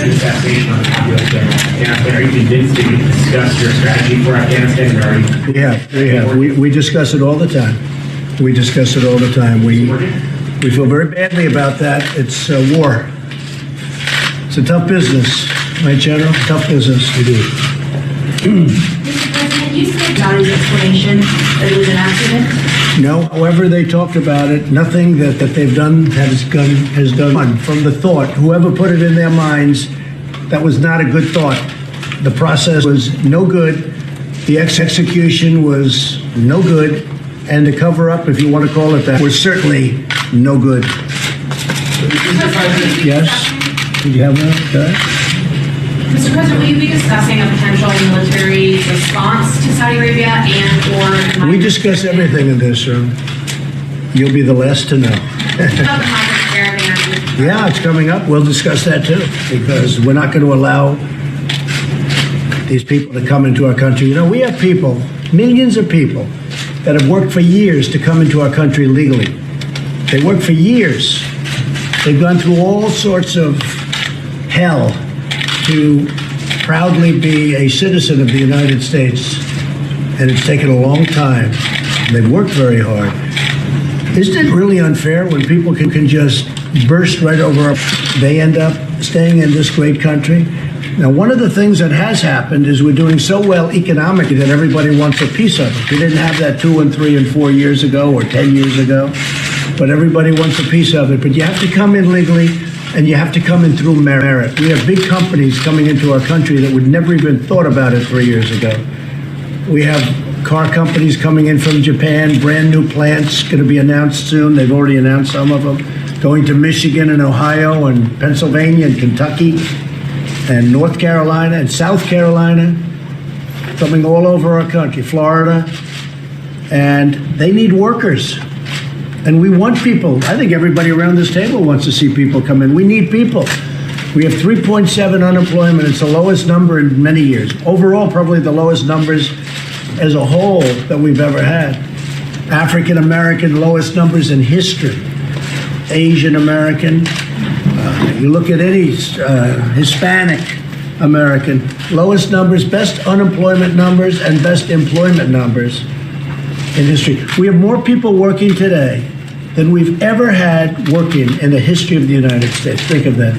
assassination on the U.S. general in Afghanistan. Are you convinced that you discuss your strategy for Afghanistan? We have. We discuss it all the time. We discuss it all the time. We feel very badly about that. It's war. It's a tough business, right, General? Tough business. We do. Mr. President, you said Johnny's explanation that it was an accident? No, however they talked about it, nothing that they've done has done from the thought. Whoever put it in their minds, that was not a good thought. The process was no good. The execution was no good. And the cover-up, if you want to call it that, was certainly no good. Yes? Did you have that? Mr. President, will you be discussing a potential military response to Saudi Arabia and/or? We discuss everything in this room. You'll be the last to know. Yeah, it's coming up. We'll discuss that too, because we're not going to allow these people to come into our country. You know, we have people, millions of people, that have worked for years to come into our country legally. They work for years. They've gone through all sorts of hell to proudly be a citizen of the United States, and it's taken a long time. They've worked very hard. Isn't it really unfair when people can just burst right over? They end up staying in this great country. Now, one of the things that has happened is we're doing so well economically that everybody wants a piece of it. We didn't have that 2 and 3 and 4 years ago or 10 years ago, but everybody wants a piece of it. But you have to come in legally, and you have to come in through merit. We have big companies coming into our country that would never even thought about it 3 years ago. We have car companies coming in from Japan, brand new plants going to be announced soon. They've already announced some of them. Going to Michigan and Ohio and Pennsylvania and Kentucky and North Carolina and South Carolina, coming all over our country, Florida. And they need workers. And we want people. I think everybody around this table wants to see people come in. We need people. We have 3.7 unemployment. It's the lowest number in many years. Overall, probably the lowest numbers as a whole that we've ever had. African American, lowest numbers in history. Asian American. You look at any Hispanic American, lowest numbers, best unemployment numbers, and best employment numbers in history. We have more people working today than we've ever had working in the history of the United States. Think of that.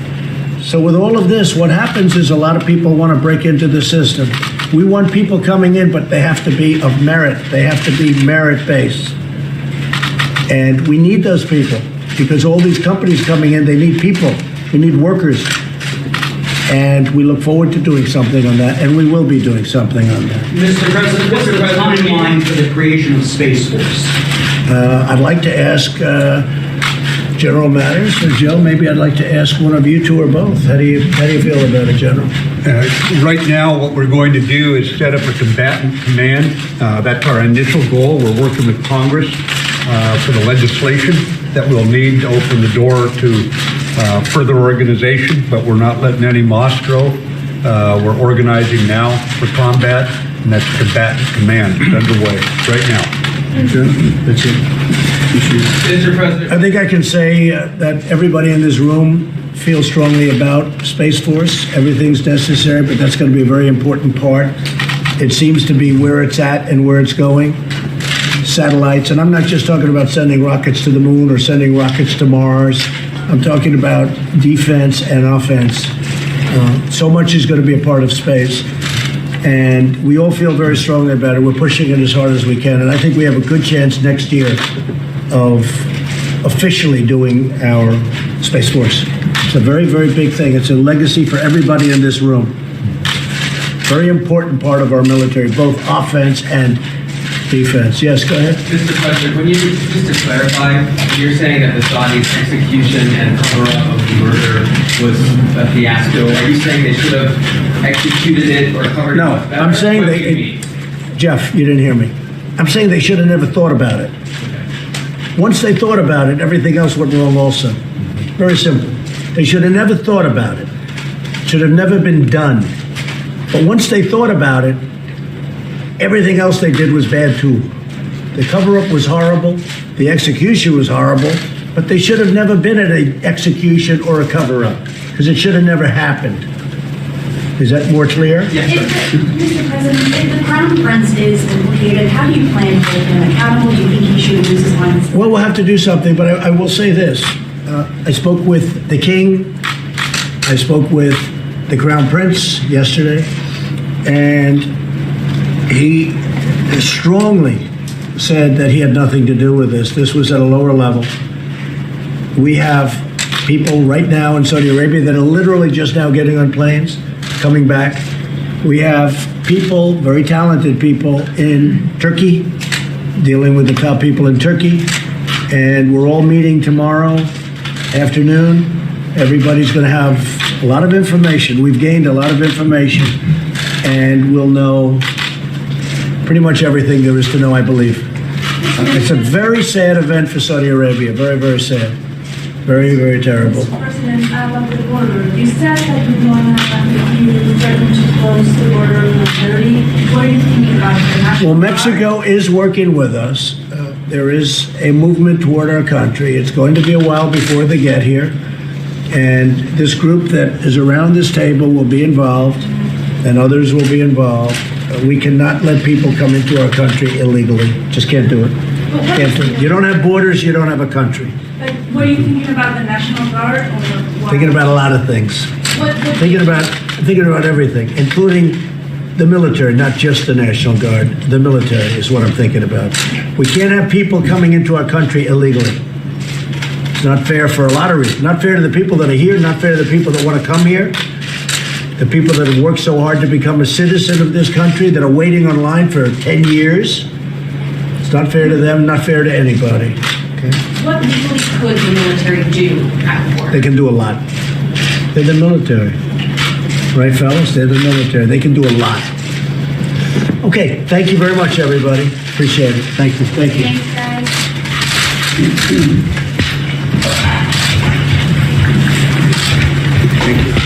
So with all of this, what happens is a lot of people want to break into the system. We want people coming in, but they have to be of merit. They have to be merit-based. And we need those people because all these companies coming in, they need people. We need workers. And we look forward to doing something on that, and we will be doing something on that. Mr. President, what's the timeline for the creation of Space Force? I'd like to ask General Matters or Joe. Maybe I'd like to ask one of you two or both. How do you feel about it, General? Right now, what we're going to do is set up a combatant command. That's our initial goal. We're working with Congress for the legislation that we'll need to open the door to further organization, but we're not letting any moss grow. We're organizing now for combat, and that's combatant command. It's underway right now. That's it. Mr. President. I think I can say that everybody in this room feels strongly about Space Force. Everything's necessary, but that's going to be a very important part. It seems to be where it's at and where it's going. Satellites, and I'm not just talking about sending rockets to the moon or sending rockets to Mars. I'm talking about defense and offense. So much is going to be a part of space. And we all feel very strongly about it. We're pushing it as hard as we can. And I think we have a good chance next year of officially doing our Space Force. It's a very, very big thing. It's a legacy for everybody in this room. Very important part of our military, both offense and defense. Yes, go ahead. Mr. President, when you, just to clarify, you're saying that the Saudis' execution and cover-up of the murder was a fiasco. Are you saying they should have executed it or covered No, it up better? I'm saying Jeff, you didn't hear me. I'm saying they should have never thought about it. Once they thought about it, everything else went wrong also. Very simple. They should have never thought about it. Should have never been done. But once they thought about it, everything else they did was bad too. The cover-up was horrible. The execution was horrible. But they should have never been at an execution or a cover-up because it should have never happened. Is that more clear? Mr. President, if the Crown Prince is implicated, how do you plan to hold him accountable? Do you think he should lose his license? Well, we'll have to do something, but I will say this. I spoke with the King, I spoke with the Crown Prince yesterday, and he strongly said that he had nothing to do with this. This was at a lower level. We have people right now in Saudi Arabia that are literally just now getting on planes, coming back. We have people, very talented people in Turkey, dealing with the top people in Turkey. And we're all meeting tomorrow afternoon. Everybody's going to have a lot of information. We've gained a lot of information, and we'll know pretty much everything there is to know, I believe. It's a very sad event for Saudi Arabia. Very, very sad. Very, very terrible. Mr. President, about the border, you said that you're going to threaten to close the border militarily. What are you thinking about the national Well, Mexico is working with us. There is a movement toward our country. It's going to be a while before they get here. And this group that is around this table will be involved, and others will be involved. We cannot let people come into our country illegally. Just can't do it. Can't do it. You don't have borders, you don't have a country. But were you thinking about the National Guard or what? Thinking about a lot of things. Thinking about everything, including the military, not just the National Guard. The military is what I'm thinking about. We can't have people coming into our country illegally. It's not fair for a lot of reasons. Not fair to the people that are here, not fair to the people that want to come here. The people that have worked so hard to become a citizen of this country, that are waiting online for 10 years. It's not fair to them, not fair to anybody. Okay? What legally could the military do at the border? They can do a lot. They're the military. Right, fellas? They're the military. They can do a lot. Okay, thank you very much, everybody. Appreciate it. Thank you. Thank you. Thanks, guys. Thank you.